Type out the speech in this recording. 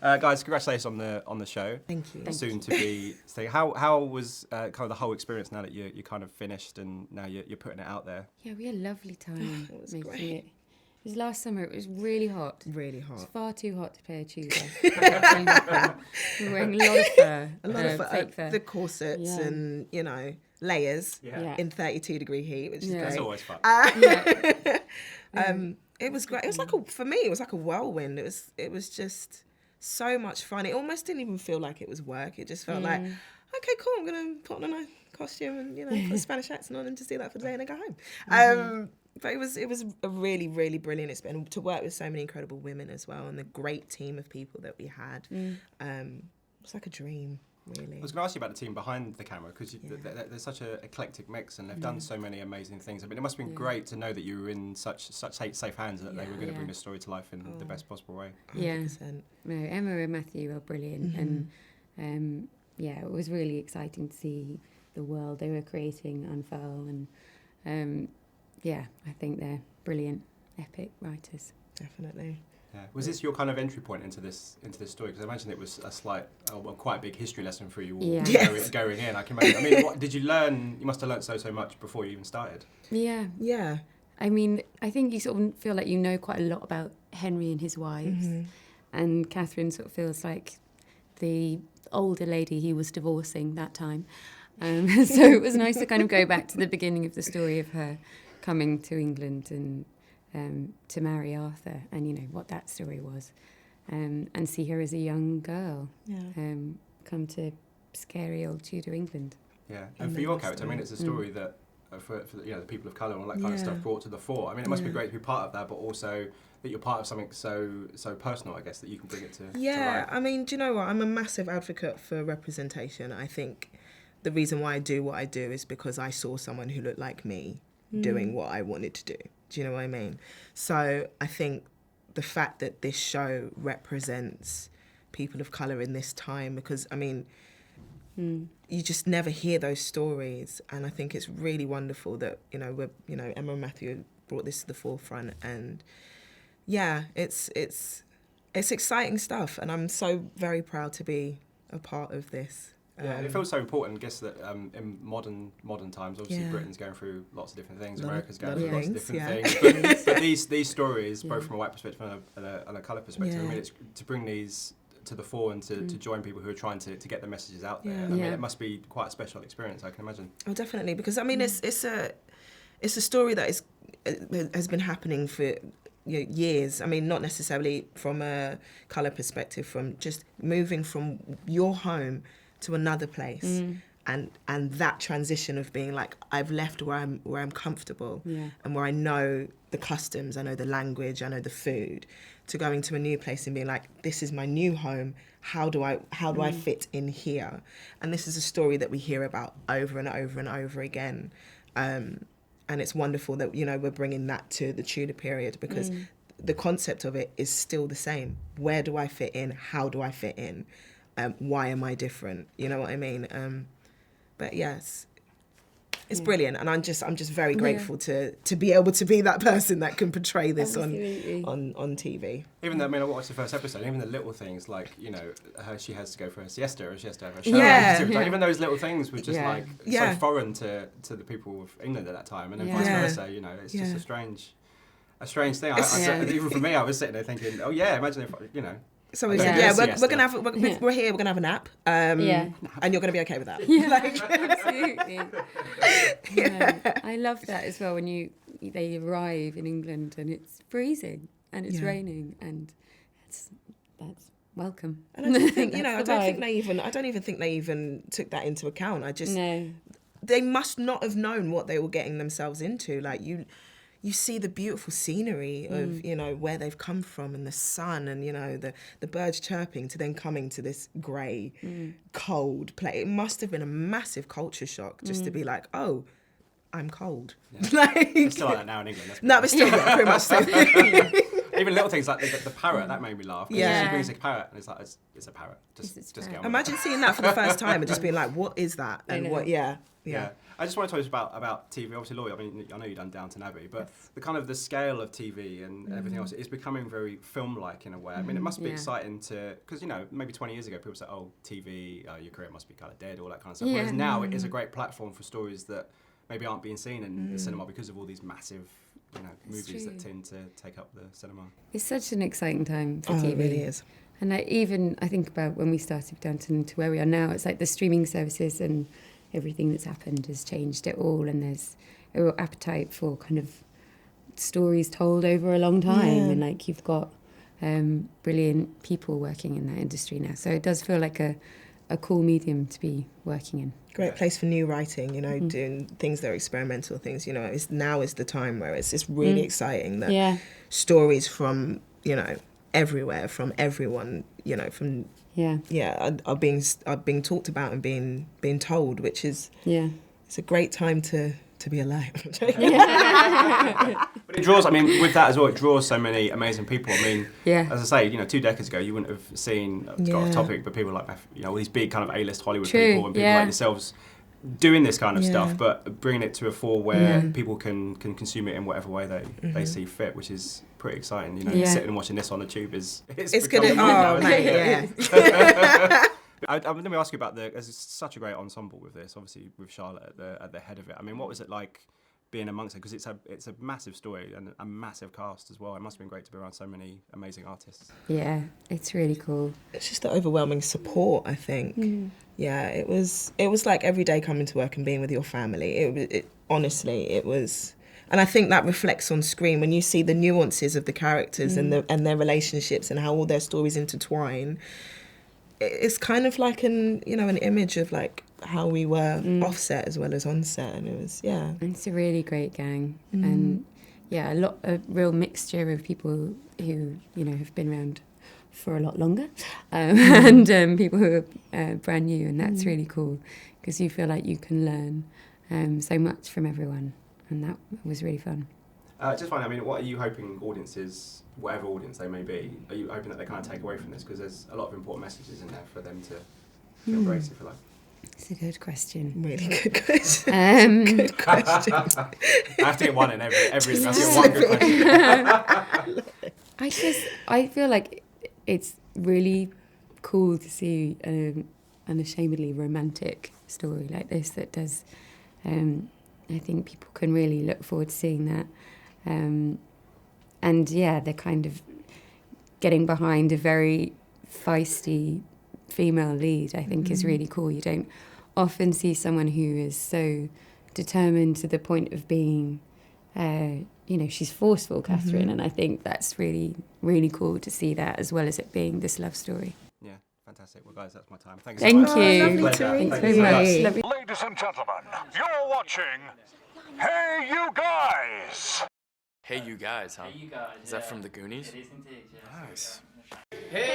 Guys, congratulations on the show. Thank you. Soon to be. How was kind of the whole experience now that you're kind of finished and now you're putting it out there? Yeah, we had a lovely time It was making great. it. It was last summer. It was really hot. Really It was hot. far too hot to play a Tudor. We were wearing a lot of fur. A lot of fake fur. the corsets and, layers Yeah. in 32-degree heat, which is Yeah. great. That's always fun. It was great. It was like for me, it was like a whirlwind. It was just so much fun. It almost didn't even feel like it was work. It just felt like, okay, cool, I'm going to put on a costume and, put a Spanish accent on and just do that for the day and then go home. But it was a really, really brilliant experience to work with so many incredible women as well, and the great team of people that we had. It was like a dream, really. I was going to ask you about the team behind the camera because there's such an eclectic mix and they've done so many amazing things. I mean, it must have been great to know that you were in such safe hands and that they were going to bring the story to life in the best possible way. 100%. No, Emma and Matthew are brilliant, and it was really exciting to see the world they were creating unfurl, and I think they're brilliant, epic writers. Definitely. Yeah. Was this your kind of entry point into this story? Because I imagine it was quite a big history lesson for you all going in. I can imagine. I mean, what did you learn? You must have learned so much before you even started. Yeah. Yeah. I mean, I think you sort of feel like you know quite a lot about Henry and his wives, and Catherine sort of feels like the older lady he was divorcing that time. So it was nice to kind of go back to the beginning of the story of her coming to England and to marry Arthur, and what that story was, and see her as a young girl come to scary old Tudor England. Yeah, and for your character, I mean, it's a story that for the people of colour and all that kind of stuff brought to the fore. I mean, it must be great to be part of that, but also that you're part of something so personal, I guess, that you can bring it to life. I mean, do you know what? I'm a massive advocate for representation. I think the reason why I do what I do is because I saw someone who looked like me doing what I wanted to do. Do you know what I mean? So I think the fact that this show represents people of colour in this time, because, I mean, you just never hear those stories, and I think it's really wonderful that, Emma and Matthew brought this to the forefront, and it's exciting stuff, and I'm so very proud to be a part of this. Yeah, and it feels so important, I guess, that in modern times, obviously Britain's going through lots of different things, America's going through lots of different things, but these stories, both from a white perspective and a colour perspective, I mean, it's to bring these to the fore and to join people who are trying to get the messages out there. I mean, it must be quite a special experience, I can imagine. Oh, definitely, because I mean, it's a story that has been happening for years. I mean, not necessarily from a colour perspective, from just moving from your home to another place, and that transition of being like, I've left where I'm comfortable and where I know the customs, I know the language, I know the food, to going to a new place and being like, this is my new home. How do I fit in here? And this is a story that we hear about over and over and over again, and it's wonderful that we're bringing that to the Tudor period, because the concept of it is still the same. Where do I fit in? How do I fit in? Why am I different? You know what I mean? But yes, it's brilliant, and I'm just very grateful to be able to be that person that can portray this on TV. Even though, I mean, I watched the first episode, even the little things like, she has to go for a siesta, or she has to have a shower. Like, even those little things were just so foreign to the people of England at that time, and then vice versa. It's just a strange thing. Even for me, I was sitting there thinking, oh yeah, imagine if So we're here. We're gonna have a nap. And you're gonna be okay with that. Absolutely. I love that as well when they arrive in England and it's freezing and it's raining, and that's welcome. And I don't think I don't even think they even took that into account. They must not have known what they were getting themselves into. Like you see the beautiful scenery of, where they've come from, and the sun, and, the birds chirping, to then coming to this grey, cold place. It must have been a massive culture shock just to be like, oh, I'm cold. Yeah. It's still like that now in England. We're still pretty much still. Even little things like the parrot, that made me laugh. She brings a parrot, and it's like, it's a parrot. Just get on. Imagine seeing that for the first time and just being like, what is that? And Yeah. I just want to talk about TV. Obviously, Laura, I mean, I know you've done Downton Abbey, but the kind of the scale of TV and everything else is becoming very film-like in a way. I mean, it must be exciting because, you know, maybe 20 years ago, people said, oh, TV, your career must be kind of dead, all that kind of stuff. Whereas now it is a great platform for stories that maybe aren't being seen in the cinema because of all these massive, you know, movies that tend to take up the cinema. It's such an exciting time for TV. It really is. And I think about when we started Downton to where we are now, it's like the streaming services and everything that's happened has changed it all, and there's a real appetite for kind of stories told over a long time, and like you've got brilliant people working in that industry now. So it does feel like a cool medium to be working in. Great place for new writing, you know, doing things that are experimental things, you know. Now is the time where it's really exciting that stories from, you know, everywhere, from everyone, you know, from are being talked about and being told, which is it's a great time to be alive. But it draws, I mean, with that as well, it draws so many amazing people. I mean, as I say, you know, 2 decades ago, you wouldn't have seen, got off topic, but people like, you know, all these big kind of A-list Hollywood people and people like yourselves doing this kind of stuff, but bringing it to a fore where people can consume it in whatever way they see fit, which is pretty exciting. You know, sitting and watching this on the tube it's gonna. Oh, mate, let me ask you about there's such a great ensemble with this, obviously with Charlotte at the head of it. I mean, what was it like being amongst it? Because it's a massive story and a massive cast as well. It must have been great to be around so many amazing artists. Yeah, it's really cool. It's just the overwhelming support, I think. Yeah, it was like every day coming to work and being with your family. It honestly, it was. And I think that reflects on screen when you see the nuances of the characters and their relationships and how all their stories intertwine. It's kind of like an image of like how we were offset as well as onset, and it was It's a really great gang, and a real mixture of people who have been around for a lot longer, and people who are brand new, and that's really cool because you feel like you can learn so much from everyone. And that was really fun. Just finally, I mean, what are you hoping audiences, whatever audience they may be, are you hoping that they kind of take away from this? Because there's a lot of important messages in there for them to embrace, if you like. It's a good question. Really good question. Good question. I have to get one in every. I have to get one good question. I feel like it's really cool to see an unashamedly romantic story like this that does. I think people can really look forward to seeing that. They're kind of getting behind a very feisty female lead, I think is really cool. You don't often see someone who is so determined to the point of being, she's forceful, Catherine, and I think that's really, really cool to see that as well as it being this love story. Yeah. Fantastic. Well, guys, that's my time. Thank you so much. Thanks very much. Ladies and gentlemen, you're watching Hey You Guys! Hey You Guys, huh? Hey You Guys. Is that from the Goonies? It is indeed, yeah. Nice. Hey